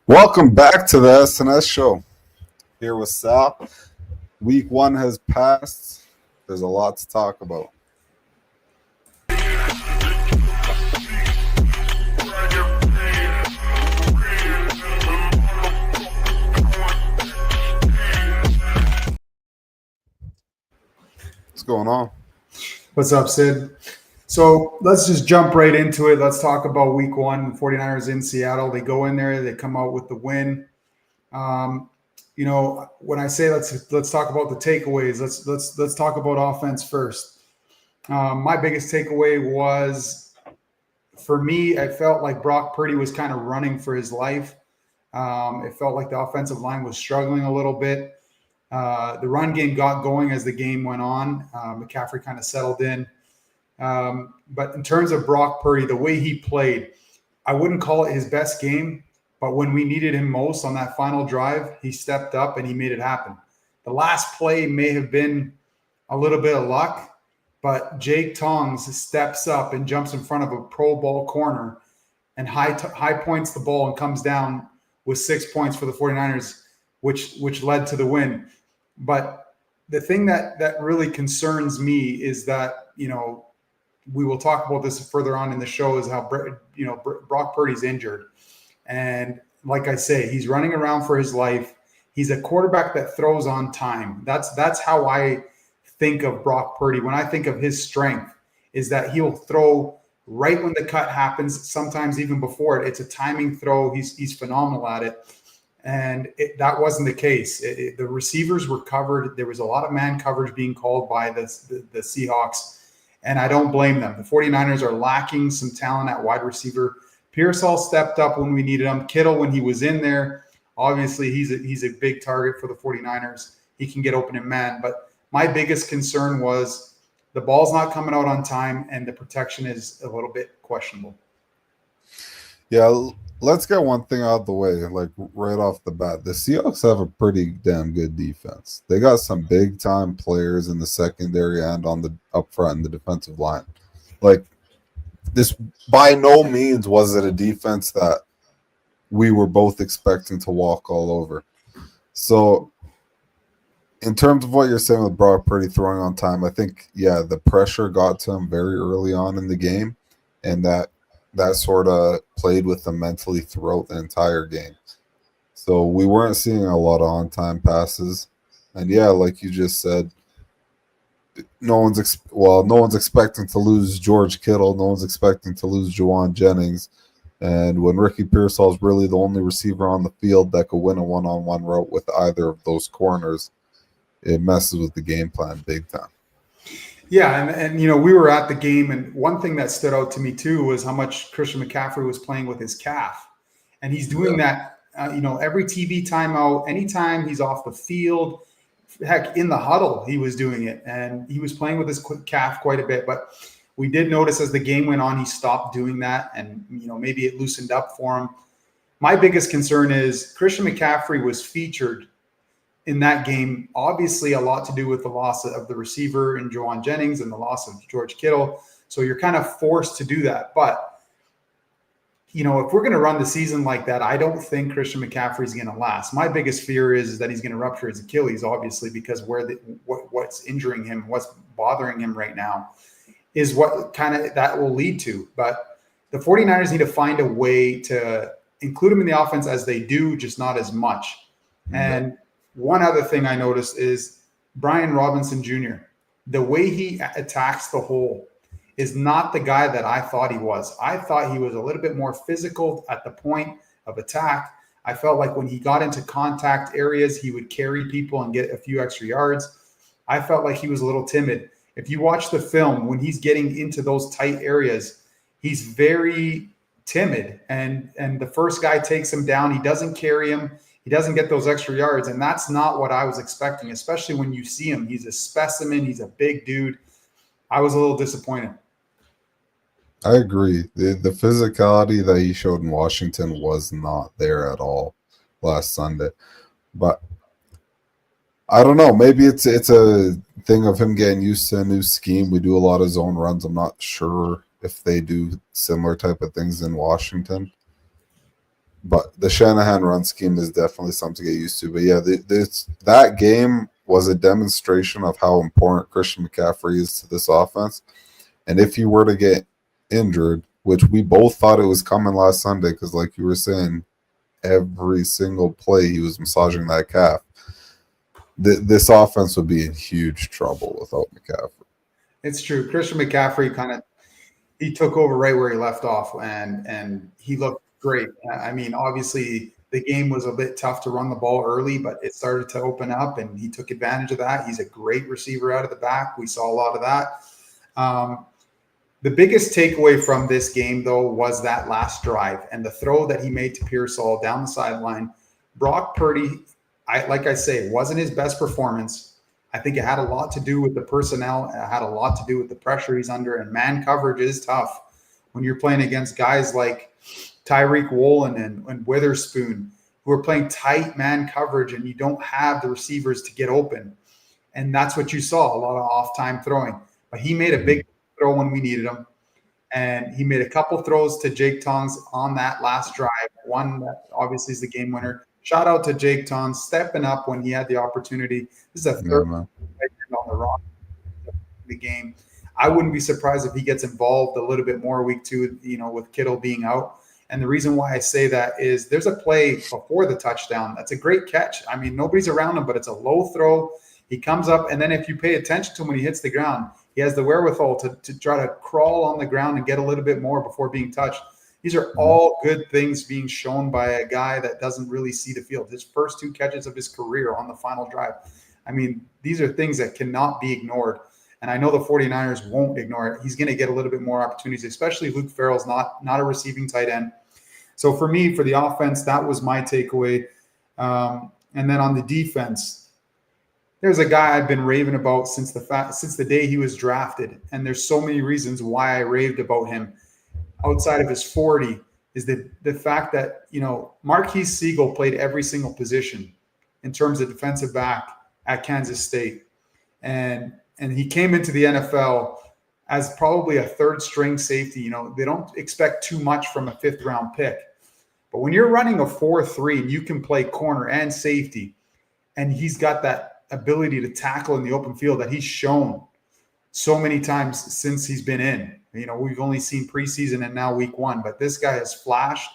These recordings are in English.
Welcome back to the SNS show. Here with Sal. Week 1 has passed. There's a lot to talk about. What's going on? What's up, Sid? So let's just jump right into it. Let's talk about week 1. The 49ers in Seattle. They go in there, they come out with the win. When I say let's talk about the takeaways, let's talk about offense first. My biggest takeaway was, for me, I felt like Brock Purdy was kind of running for his life. It felt like the offensive line was struggling a little bit. The run game got going as the game went on. McCaffrey kind of settled in. But in terms of Brock Purdy, the way he played, I wouldn't call it his best game, but when we needed him most on that final drive, he stepped up and he made it happen. The last play may have been a little bit of luck, but Jake Tongs steps up and jumps in front of a Pro Bowl corner and high points the ball and comes down with 6 points for the 49ers, which led to the win. But the thing that really concerns me is that, we will talk about this further on in the show, is how, Brock Purdy's injured. And like I say, he's running around for his life. He's a quarterback that throws on time. That's how I think of Brock Purdy. When I think of his strength, is that he'll throw right when the cut happens, sometimes even before it. It's a timing throw. He's phenomenal at it. And that wasn't the case. The receivers were covered. There was a lot of man coverage being called by the Seahawks, and I don't blame them. The 49ers are lacking some talent at wide receiver. Pearsall stepped up when we needed him. Kittle, when he was in there, obviously he's a big target for the 49ers. He can get open in man. But my biggest concern was the ball's not coming out on time, and the protection is a little bit questionable. Yeah, let's get one thing out of the way, like right off the bat. The Seahawks have a pretty damn good defense. They got some big-time players in the secondary and on the up front in the defensive line. Like, this by no means was it a defense that we were both expecting to walk all over. So, in terms of what you're saying with Brock Purdy throwing on time, I think, the pressure got to him very early on in the game, and that sort of played with him mentally throughout the entire game. So we weren't seeing a lot of on-time passes. And like you just said, no one's expecting to lose George Kittle. No one's expecting to lose Juwan Jennings. And when Ricky Pearsall is really the only receiver on the field that could win a one-on-one route with either of those corners, it messes with the game plan big time. Yeah, and we were at the game, and one thing that stood out to me too was how much Christian McCaffrey was playing with his calf, and he's doing that. Every TV timeout, anytime he's off the field, heck, in the huddle, he was doing it, and he was playing with his calf quite a bit. But we did notice as the game went on, he stopped doing that, and maybe it loosened up for him. My biggest concern is Christian McCaffrey was featured in that game, obviously a lot to do with the loss of the receiver in Juwan Jennings and the loss of George Kittle. So you're kind of forced to do that. But, if we're going to run the season like that, I don't think Christian McCaffrey is going to last. My biggest fear is that he's going to rupture his Achilles, obviously, because what's injuring him, what's bothering him right now is what kind of that will lead to. But the 49ers need to find a way to include him in the offense as they do, just not as much. And one other thing I noticed is Brian Robinson Jr. The way he attacks the hole is not the guy that I thought he was. I thought he was a little bit more physical at the point of attack. I felt like when he got into contact areas, he would carry people and get a few extra yards. I felt like he was a little timid. If you watch the film, when he's getting into those tight areas, he's very timid. And the first guy takes him down. He doesn't carry him. He doesn't get those extra yards, and that's not what I was expecting, especially when you see him. He's a specimen. He's a big dude. I was a little disappointed. I agree. The physicality that he showed in Washington was not there at all last Sunday. But I don't know. Maybe it's a thing of him getting used to a new scheme. We do a lot of zone runs. I'm not sure if they do similar type of things in Washington. But the Shanahan run scheme is definitely something to get used to. But yeah, that game was a demonstration of how important Christian McCaffrey is to this offense. And if he were to get injured, which we both thought it was coming last Sunday, because like you were saying, every single play he was massaging that calf. This offense would be in huge trouble without McCaffrey. It's true. Christian McCaffrey he took over right where he left off, and he looked great. I mean, obviously the game was a bit tough to run the ball early, but it started to open up, and he took advantage of that. He's a great receiver out of the back. We saw a lot of that. The biggest takeaway from this game, though, was that last drive and the throw that he made to Pearsall down the sideline. Brock Purdy, like I say, wasn't his best performance. I think it had a lot to do with the personnel. It had a lot to do with the pressure he's under, and man coverage is tough when you're playing against guys like Tyreek Woolen and Witherspoon, who are playing tight man coverage, and you don't have the receivers to get open. And that's what you saw, a lot of off-time throwing. But he made a big throw when we needed him. And he made a couple throws to Jake Tongs on that last drive. One that obviously is the game winner. Shout out to Jake Tongs stepping up when he had the opportunity. This is a third on the rock the game. I wouldn't be surprised if he gets involved a little bit more week 2, with Kittle being out. And the reason why I say that is there's a play before the touchdown. That's a great catch. I mean, nobody's around him, but it's a low throw. He comes up, and then if you pay attention to him when he hits the ground, he has the wherewithal to try to crawl on the ground and get a little bit more before being touched. These are all good things being shown by a guy that doesn't really see the field. His first 2 catches of his career on the final drive. I mean, these are things that cannot be ignored. And I know the 49ers won't ignore it. He's going to get a little bit more opportunities, especially Luke Farrell's not a receiving tight end. So for me, for the offense, that was my takeaway. And then on the defense, there's a guy I've been raving about since the day he was drafted. And there's so many reasons why I raved about him outside of his 40 is the fact that, Marquise Siegel played every single position in terms of defensive back at Kansas State. And he came into the NFL as probably a third string safety. They don't expect too much from a 5th round pick. But when you're running a 4-3 and you can play corner and safety, and he's got that ability to tackle in the open field that he's shown so many times since he's been in. We've only seen preseason and now week 1, but this guy has flashed,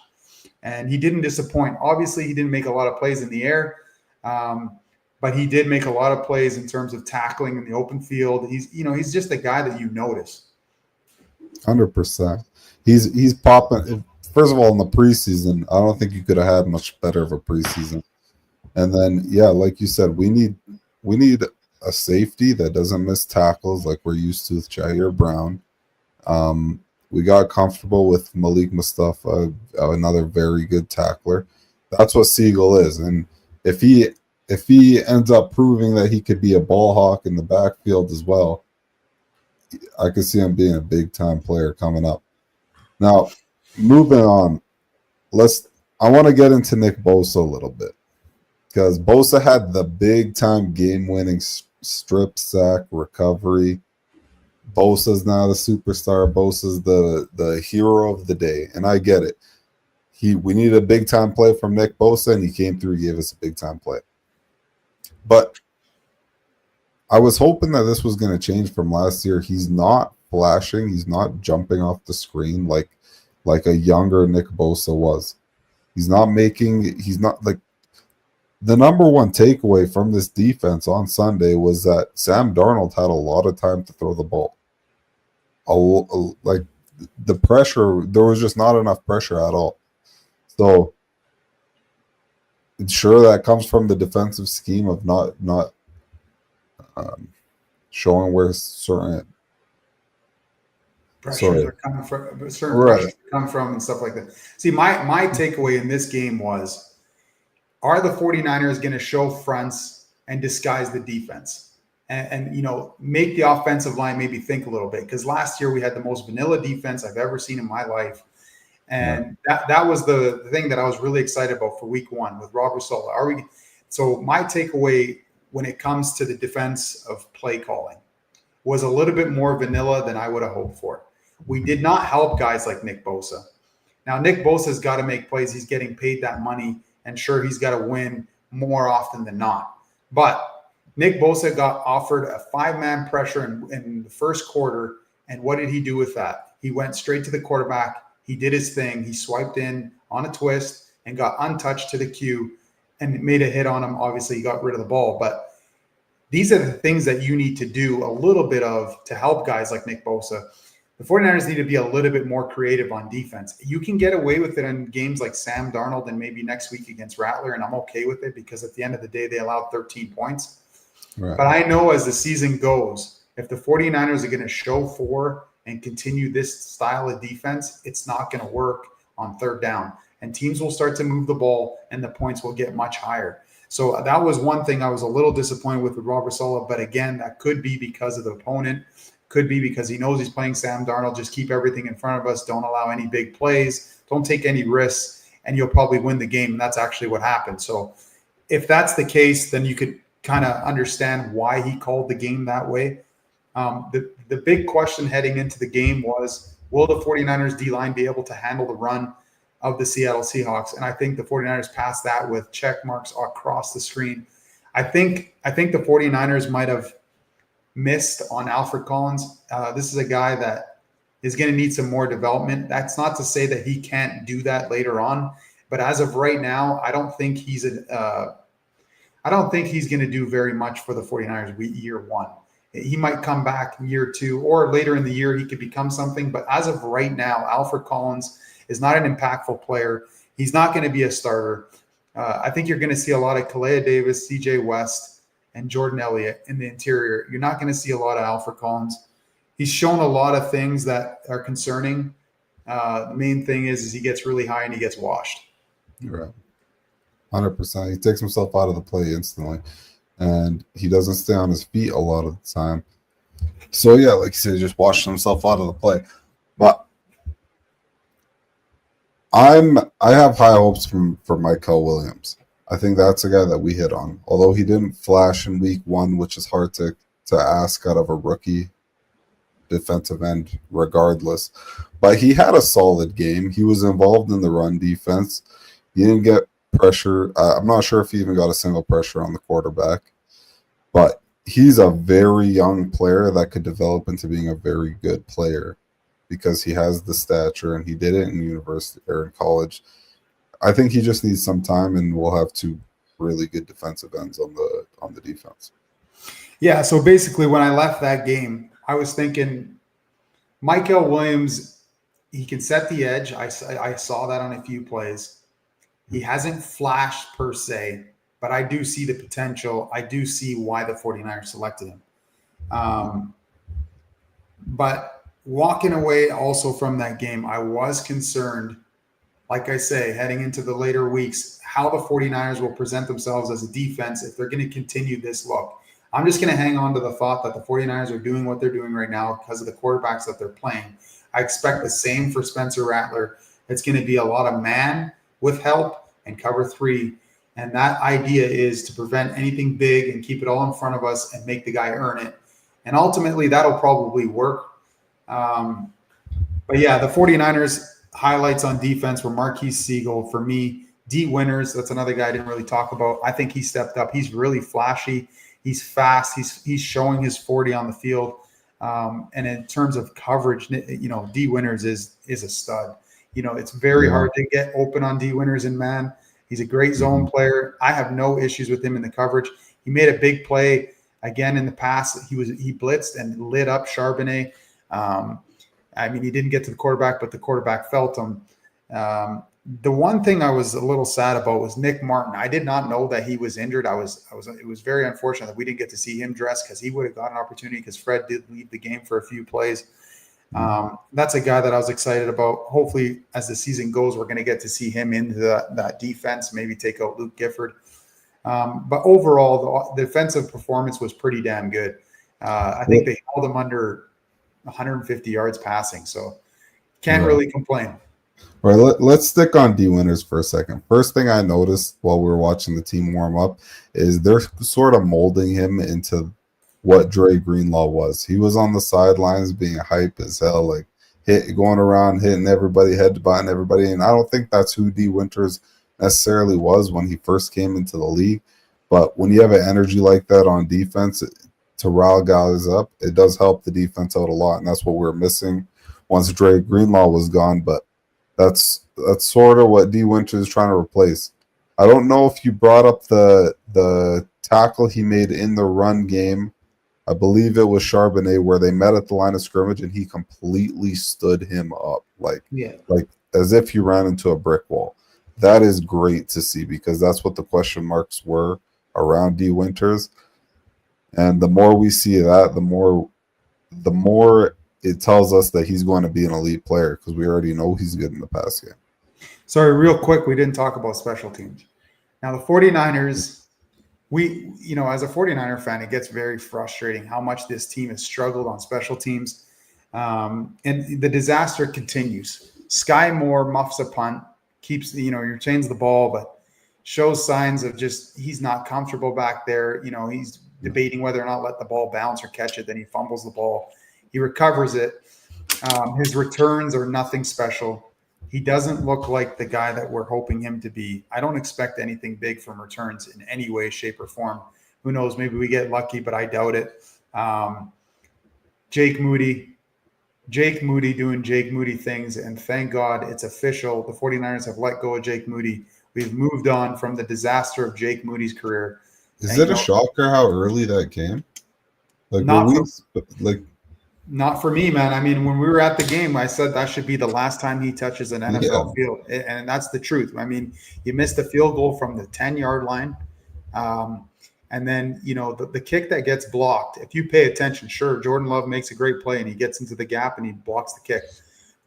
and he didn't disappoint. Obviously, he didn't make a lot of plays in the air, but he did make a lot of plays in terms of tackling in the open field. He's just a guy that you notice. 100%. He's popping. First of all, in the preseason, I don't think you could have had much better of a preseason. And then, yeah, like you said, we need a safety that doesn't miss tackles like we're used to with Jair Brown. We got comfortable with Malik Mustafa, another very good tackler. That's what Siegel is. And if he ends up proving that he could be a ball hawk in the backfield as well, I could see him being a big-time player coming up. Now, moving on, I want to get into Nick Bosa a little bit, because Bosa had the big-time game-winning strip sack recovery. Bosa's now the superstar. Bosa's the hero of the day, and I get it. We needed a big-time play from Nick Bosa, and he came through and gave us a big-time play. But I was hoping that this was going to change from last year. He's not flashing. He's not jumping off the screen like a younger Nick Bosa was. He's not like the number one takeaway from this defense on Sunday was that Sam Darnold had a lot of time to throw the ball. Like the pressure, there was just not enough pressure at all. So sure, that comes from the defensive scheme of not showing where certain pressures are coming from, pressures come from, and stuff like that. See, my takeaway in this game was: are the 49ers going to show fronts and disguise the defense? And make the offensive line maybe think a little bit, because last year we had the most vanilla defense I've ever seen in my life. And that was the thing that I was really excited about for week 1 with Robert Saleh. So my takeaway when it comes to the defense of play calling was a little bit more vanilla than I would have hoped for. We did not help guys like Nick Bosa. Now, Nick Bosa's got to make plays. He's getting paid that money, and sure, he's got to win more often than not. But Nick Bosa got offered a 5-man pressure in the first quarter, and what did he do with that? He went straight to the quarterback. He did his thing. He swiped in on a twist and got untouched to the queue and made a hit on him. Obviously, he got rid of the ball. But these are the things that you need to do a little bit of to help guys like Nick Bosa. The 49ers need to be a little bit more creative on defense. You can get away with it in games like Sam Darnold and maybe next week against Rattler, and I'm okay with it because at the end of the day, they allowed 13 points. Right. But I know as the season goes, if the 49ers are going to show for and continue this style of defense, it's not going to work on third down. And teams will start to move the ball, and the points will get much higher. So that was one thing I was a little disappointed with Robert Saleh. But again, that could be because of the opponent. Could be because he knows he's playing Sam Darnold. Just keep everything in front of us. Don't allow any big plays. Don't take any risks, and you'll probably win the game. And that's actually what happened. So if that's the case, then you could kind of understand why he called the game that way. The big question heading into the game was, will the 49ers D-line be able to handle the run of the Seattle Seahawks? And I think the 49ers passed that with check marks across the screen. I think the 49ers might have missed on Alfred Collins. This is a guy that is going to need some more development. That's not to say that he can't do that later on, but as of right now, I don't think he's going to do very much for the 49ers year one. He might come back year two, or later in the year he could become something. But as of right now, Alfred Collins is not an impactful player. He's not going to be a starter. I think you're going to see a lot of Kalea Davis, CJ West, and Jordan Elliott in the interior. You're not going to see a lot of Alfred Collins. He's shown a lot of things that are concerning. The main thing is he gets really high and he gets washed. You're right. 100%. He takes himself out of the play instantly, and he doesn't stay on his feet a lot of the time. So, yeah, like you said, he just washed himself out of the play. But I have high hopes for Michael Williams. I think that's a guy that we hit on. Although he didn't flash in week one, which is hard to ask out of a rookie defensive end regardless. But he had a solid game. He was involved in the run defense. He didn't get pressure. I'm not sure if he even got a single pressure on the quarterback. But he's a very young player that could develop into being a very good player because he has the stature and he did it in university or in college. I think he just needs some time, and we'll have two really good defensive ends on the defense. Yeah, so basically when I left that game, I was thinking Michael Williams, he can set the edge. I saw that on a few plays. He hasn't flashed per se, but I do see the potential. I do see why the 49ers selected him. But walking away also from that game, I was concerned, like I say, heading into the later weeks, how the 49ers will present themselves as a defense if they're going to continue this look. I'm just going to hang on to the thought that the 49ers are doing what they're doing right now because of the quarterbacks that they're playing. I expect the same for Spencer Rattler. It's going to be a lot of man with help and cover three. And that idea is to prevent anything big and keep it all in front of us and make the guy earn it. And ultimately, that'll probably work. But yeah, the 49ers highlights on defense were Marquise Siegel. For me, D. Winters, that's another guy I didn't really talk about. I think he stepped up. He's really flashy. He's fast. He's showing his 40 on the field. And in terms of coverage, D. Winters is a stud. It's very hard to get open on D. Winters in man. He's a great zone player. I have no issues with him in the coverage. He made a big play again in the pass. He blitzed and lit up Charbonnet. He didn't get to the quarterback, but the quarterback felt him. The one thing I was a little sad about was Nick Martin. I did not know that he was injured. It was very unfortunate that we didn't get to see him dress because he would have got an opportunity because Fred did leave the game for a few plays. That's a guy that I was excited about. Hopefully, as the season goes, we're going to get to see him into that defense, maybe take out Luke Gifford. But overall, the defensive performance was pretty damn good. I think they held him under 150 yards passing, so can't really complain. All right, let's stick on D. Winters for a second. First thing I noticed while we were watching the team warm up is they're sort of molding him into what Dre Greenlaw was. He was on the sidelines being hype as hell, like going around hitting everybody, headbutting everybody. And I don't think that's who D Winters necessarily was when he first came into the league. But when you have an energy like that on defense to rile guys up, it does help the defense out a lot. And that's what we're missing once Dre Greenlaw was gone. But that's sort of what D Winters is trying to replace. I don't know if you brought up the tackle he made in the run game. I believe it was Charbonnet where they met at the line of scrimmage and he completely stood him up like as if he ran into a brick wall. That is great to see because that's what the question marks were around D Winters. And the more we see that, the more it tells us that he's going to be an elite player because we already know he's good in the pass game. Sorry, real quick, we didn't talk about special teams. Now, the 49ers, as a 49er fan, it gets very frustrating how much this team has struggled on special teams. And the disaster continues. Sky Moore muffs a punt, keeps, retains the ball, but shows signs of he's not comfortable back there. He's debating whether or not let the ball bounce or catch it. Then he fumbles the ball. He recovers it. His returns are nothing special. He doesn't look like the guy that we're hoping him to be. I don't expect anything big from returns in any way, shape, or form. Who knows? Maybe we get lucky, but I doubt it. Jake Moody doing Jake Moody things, and thank God it's official. The 49ers have let go of Jake Moody. We've moved on from the disaster of Jake Moody's career. Is it a shocker how early that came? Not for me, man. I mean, when we were at the game, I said that should be the last time he touches an NFL field. And that's the truth. I mean, you missed the field goal from the 10-yard line. And then, the kick that gets blocked, if you pay attention, sure, Jordan Love makes a great play and he gets into the gap and he blocks the kick.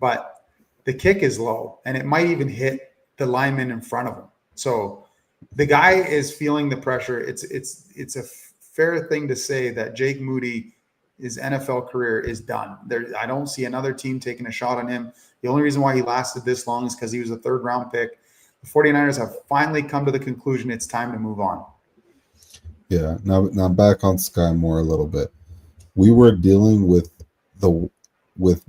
But the kick is low and it might even hit the lineman in front of him. So the guy is feeling the pressure. It's a fair thing to say that Jake Moody, his NFL career is done. I don't see another team taking a shot on him. The only reason why he lasted this long is because he was a third-round pick. The 49ers have finally come to the conclusion it's time to move on. Yeah. Now back on Sky Moore a little bit. We were dealing with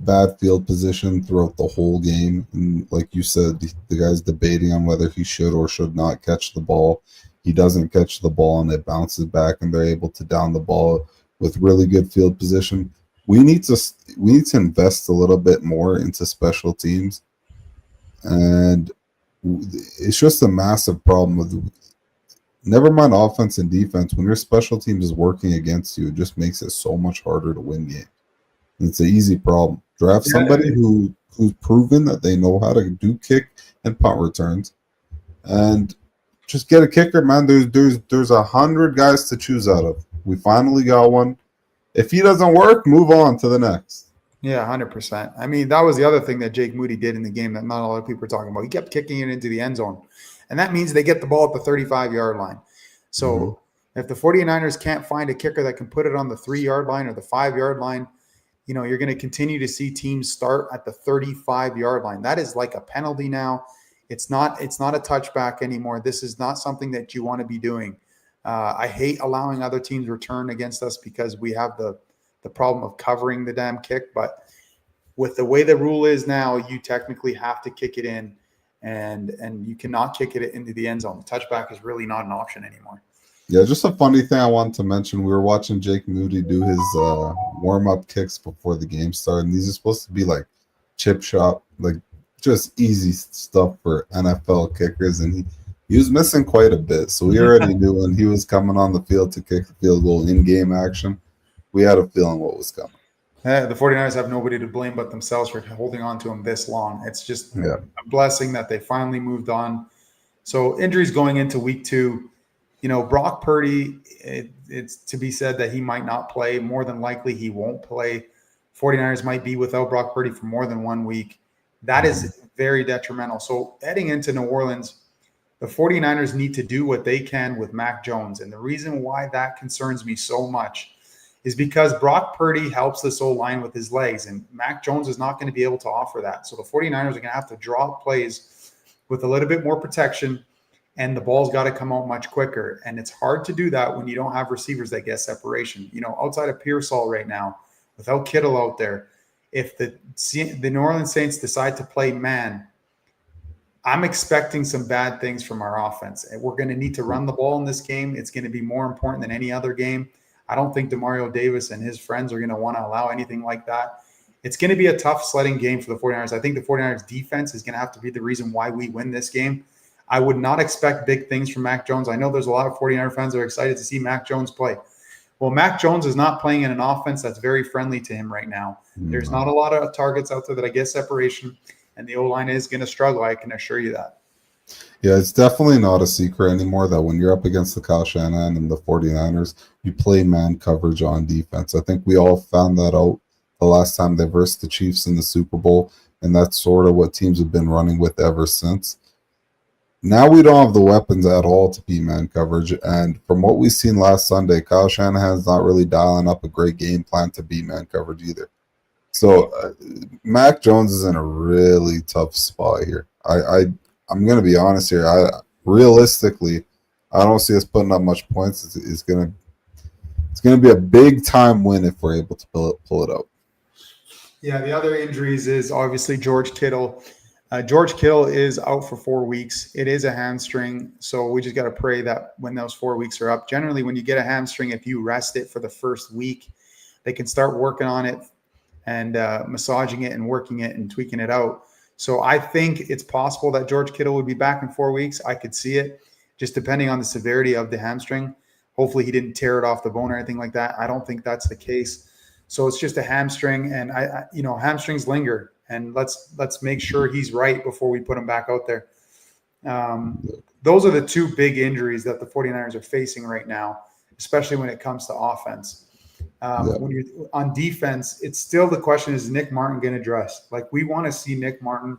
bad field position throughout the whole game. And like you said, the guy's debating on whether he should or should not catch the ball. He doesn't catch the ball and it bounces back and they're able to down the ball with really good field position. We need to invest a little bit more into special teams. And it's just a massive problem with never mind offense and defense. When your special teams is working against you, it just makes it so much harder to win games. It's an easy problem. Draft somebody who's proven that they know how to do kick and punt returns, and just get a kicker, man. There's 100 guys to choose out of. We finally got one. If he doesn't work, move on to the next. Yeah, 100%. I mean, that was the other thing that Jake Moody did in the game that not a lot of people are talking about. He kept kicking it into the end zone, and that means they get the ball at the 35-yard line. So if the 49ers can't find a kicker that can put it on the 3-yard line or the 5-yard line, you're going to continue to see teams start at the 35-yard line. That is like a penalty now. It's not a touchback anymore. This is not something that you want to be doing. I hate allowing other teams return against us because we have the problem of covering the damn kick. But with the way the rule is now, you technically have to kick it in, and you cannot kick it into the end zone. The touchback is really not an option anymore. Yeah, just a funny thing I wanted to mention. We were watching Jake Moody do his warm-up kicks before the game started. And these are supposed to be like chip shot, like just easy stuff for NFL kickers. And he was missing quite a bit. So we already knew when he was coming on the field to kick the field goal in game action, we had a feeling what was coming. The 49ers have nobody to blame but themselves for holding on to him this long. It's just a blessing that they finally moved on. So injuries going into week 2. Brock Purdy, it's to be said that he might not play. More than likely, he won't play. 49ers might be without Brock Purdy for more than 1 week. That is very detrimental. So heading into New Orleans, the 49ers need to do what they can with Mac Jones. And the reason why that concerns me so much is because Brock Purdy helps this O-line with his legs, and Mac Jones is not going to be able to offer that. So the 49ers are going to have to draw up plays with a little bit more protection, and the ball's got to come out much quicker. And it's hard to do that when you don't have receivers that get separation. Outside of Pearsall right now, without Kittle out there, if the New Orleans Saints decide to play man, I'm expecting some bad things from our offense. And we're going to need to run the ball in this game. It's going to be more important than any other game. I don't think Demario Davis and his friends are going to want to allow anything like that. It's going to be a tough sledding game for the 49ers. I think the 49ers defense is going to have to be the reason why we win this game. I would not expect big things from Mac Jones. I know there's a lot of 49er fans that are excited to see Mac Jones play. Well, Mac Jones is not playing in an offense that's very friendly to him right now. There's not a lot of targets out there that I get separation, and the O-line is going to struggle. I can assure you that. Yeah, it's definitely not a secret anymore that when you're up against the Kyle Shanahan and the 49ers, you play man coverage on defense. I think we all found that out the last time they versed the Chiefs in the Super Bowl, and that's sort of what teams have been running with ever since. Now we don't have the weapons at all to beat man coverage, and from what we've seen last Sunday, Kyle Shanahan's not really dialing up a great game plan to beat man coverage either. So Mac Jones is in a really tough spot here. I'm going to be honest here. Realistically, I don't see us putting up much points. It's going to be a big time win if we're able to pull it out. Yeah, the other injuries is obviously George Kittle. George Kittle is out for 4 weeks. It is a hamstring, so we just got to pray that when those 4 weeks are up. Generally, when you get a hamstring, if you rest it for the first week, they can start working on it and massaging it and working it and tweaking it out. So I think it's possible that George Kittle would be back in 4 weeks. I could see it, just depending on the severity of the hamstring. Hopefully he didn't tear it off the bone or anything like that. I don't think that's the case. So it's just a hamstring, and hamstrings linger, and let's make sure he's right before we put him back out there. Those are the two big injuries that the 49ers are facing right now, especially when it comes to offense. When you're on defense, it's still the question, is Nick Martin going to dress? Like, we want to see Nick Martin.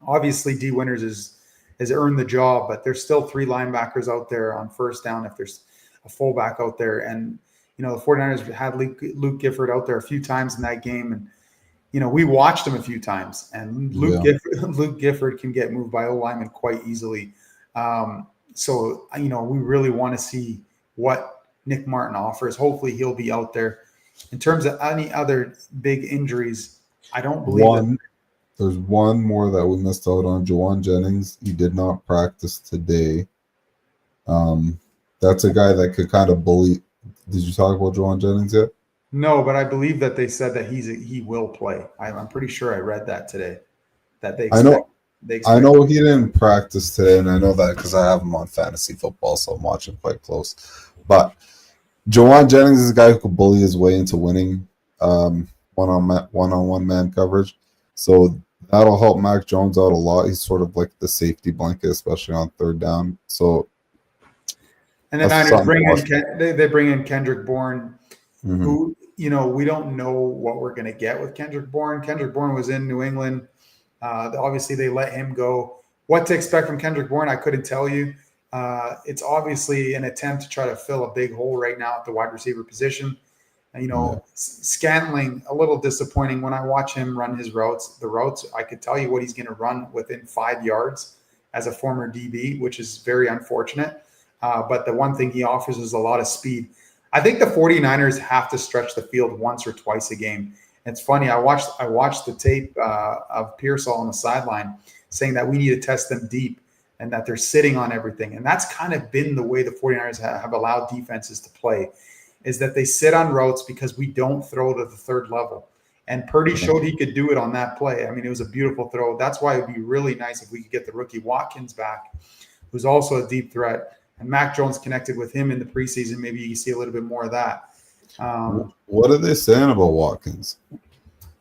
Obviously, D. Winters has earned the job, but there's still 3 linebackers out there on first down if there's a fullback out there. And, the 49ers had Luke Gifford out there a few times in that game. And, we watched him a few times. And Luke Gifford can get moved by O-linemen quite easily. So, we really want to see what Nick Martin offers. Hopefully he'll be out there. In terms of any other big injuries, I don't believe there's one more that we missed out on. Jauan Jennings, he did not practice today. That's a guy that could kind of bully. Did you talk about Jauan Jennings yet? No, but I believe that they said that he will play. I'm pretty sure I read that today. That they expect, I know he didn't practice today, and I know that because I have him on fantasy football, so I'm watching quite close. But Jauan Jennings is a guy who could bully his way into winning one-on-one man coverage. So that'll help Mac Jones out a lot. He's sort of like the safety blanket, especially on third down. So, and the Niners bring in Kendrick Bourne, who, we don't know what we're going to get with Kendrick Bourne. Kendrick Bourne was in New England. Obviously, they let him go. What to expect from Kendrick Bourne, I couldn't tell you. It's obviously an attempt to try to fill a big hole right now at the wide receiver position. Scantling, a little disappointing when I watch him run his routes. The routes, I could tell you what he's going to run within 5 yards as a former DB, which is very unfortunate. But the one thing he offers is a lot of speed. I think the 49ers have to stretch the field once or twice a game. It's funny. I watched the tape of Pearsall on the sideline saying that we need to test them deep and that they're sitting on everything. And that's kind of been the way the 49ers have allowed defenses to play, is that they sit on routes because we don't throw to the third level. And Purdy showed he could do it on that play. I mean, it was a beautiful throw. That's why it would be really nice if we could get the rookie Watkins back, who's also a deep threat. And Mac Jones connected with him in the preseason. Maybe you can see a little bit more of that. What are they saying about Watkins?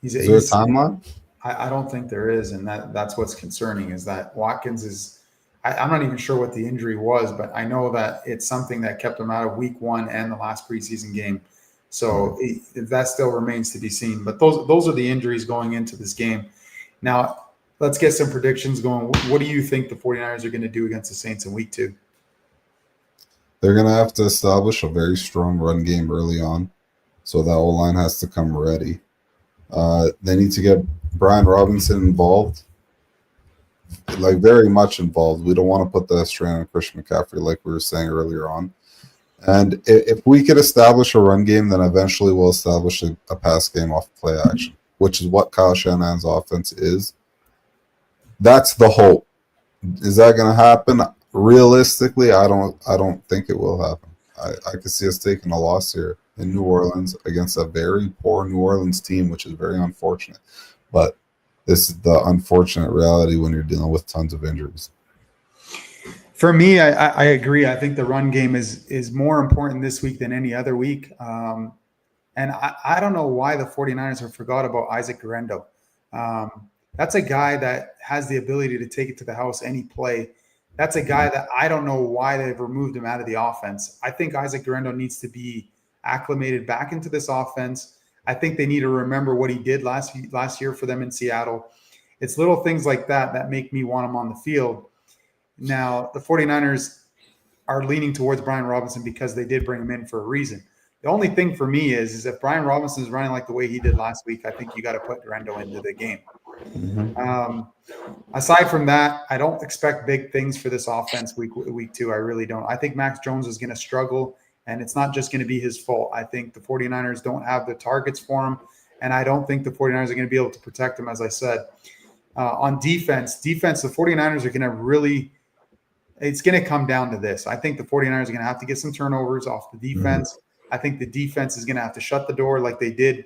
Is there a timeline? I don't think there is, and that's what's concerning, is that Watkins is – I'm not even sure what the injury was, but I know that it's something that kept him out of week 1 and the last preseason game. So that still remains to be seen. But those are the injuries going into this game. Now, let's get some predictions going. What do you think the 49ers are going to do against the Saints in week 2? They're going to have to establish a very strong run game early on, so that O-line has to come ready. They need to get Brian Robinson involved, like very much involved. We don't want to put the strain on Christian McCaffrey like we were saying earlier on. And if we could establish a run game, then eventually we'll establish a pass game off play action. which is what Kyle Shanahan's offense is. That's the hope. Is that going to happen? Realistically, I don't think it will happen. I could see us taking a loss here in New Orleans against a very poor New Orleans team, which is very unfortunate. But this is the unfortunate reality when you're dealing with tons of injuries. For me, I agree. I think the run game is more important this week than any other week. And I don't know why the 49ers have forgot about Isaac Guerendo. That's a guy that has the ability to take it to the house any play. That's a guy that I don't know why they've removed him out of the offense. I think Isaac Guerendo needs to be acclimated back into this offense. I think they need to remember what he did last year for them in Seattle. It's little things like that that make me want him on the field. Now, the 49ers are leaning towards Brian Robinson because they did bring him in for a reason. The only thing for me is if Brian Robinson is running like the way he did last week, I think you got to put Guerendo into the game. Aside from that, I don't expect big things for this offense week 2. I really don't. I think Max Jones is going to struggle, and it's not just going to be his fault. I think the 49ers don't have the targets for him, and I don't think the 49ers are going to be able to protect him, as I said. On defense, the 49ers are going to really – it's going to come down to this. I think the 49ers are going to have to get some turnovers off the defense. I think the defense is going to have to shut the door like they did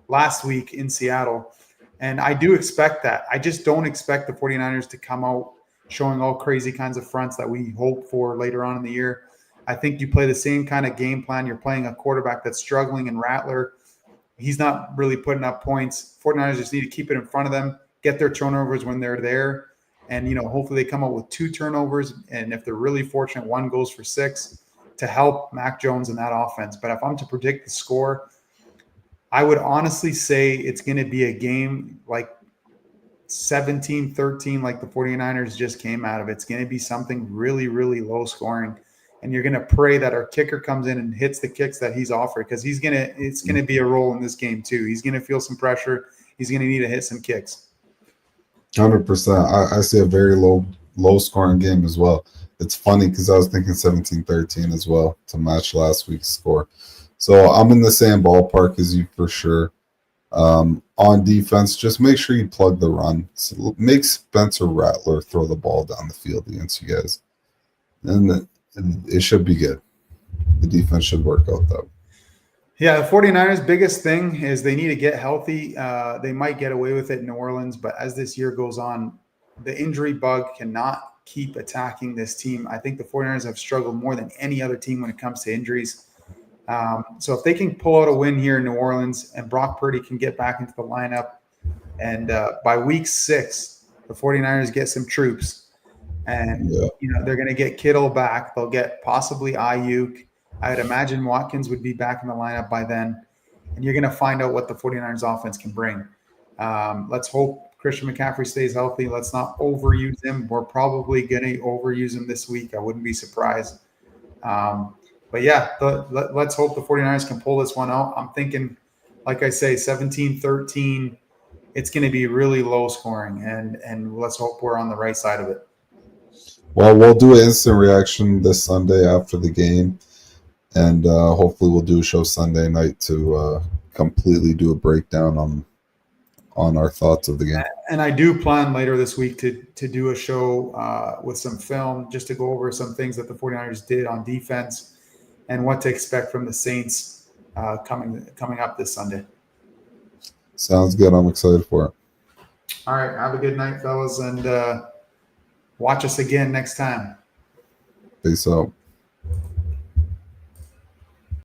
last week in Seattle. And I do expect that. I just don't expect the 49ers to come out showing all crazy kinds of fronts that we hope for later on in the year. I think you play the same kind of game plan. You're playing a quarterback that's struggling in Rattler. He's not really putting up points. 49ers just need to keep it in front of them, get their turnovers when they're there. And, hopefully they come out with 2 turnovers. And if they're really fortunate, 1 goes for 6 to help Mac Jones in that offense. But if I'm to predict the score, I would honestly say it's going to be a game like 17-13, like the 49ers just came out of. It's going to be something really, really low scoring. And you're going to pray that our kicker comes in and hits the kicks that he's offered, because it's going to be a role in this game too. He's going to feel some pressure. He's going to need to hit some kicks. 100%. I see a very low scoring game as well. It's funny because I was thinking 17-13 as well to match last week's score. So I'm in the same ballpark as you for sure. On defense, just make sure you plug the run. So make Spencer Rattler throw the ball down the field against you guys. And it should be good. The defense should work out though. Yeah, the 49ers' biggest thing is they need to get healthy. They might get away with it in New Orleans, but as this year goes on, the injury bug cannot keep attacking this team. I think the 49ers have struggled more than any other team when it comes to injuries. So if they can pull out a win here in New Orleans and Brock Purdy can get back into the lineup, and by week 6, the 49ers get some troops, and they're going to get Kittle back. They'll get possibly Ayuk. I would imagine Watkins would be back in the lineup by then, and you're going to find out what the 49ers offense can bring. Let's hope Christian McCaffrey stays healthy. Let's not overuse him. We're probably going to overuse him this week. I wouldn't be surprised. But yeah, let's hope the 49ers can pull this one out. I'm thinking, like I say, 17-13. It's going to be really low scoring, and let's hope we're on the right side of it. Well, we'll do an instant reaction this Sunday after the game, and hopefully we'll do a show Sunday night to completely do a breakdown on our thoughts of the game. And I do plan later this week to do a show with some film just to go over some things that the 49ers did on defense and what to expect from the Saints coming up this Sunday. Sounds good. I'm excited for it. All right. Have a good night, fellas, and watch us again next time. Peace out.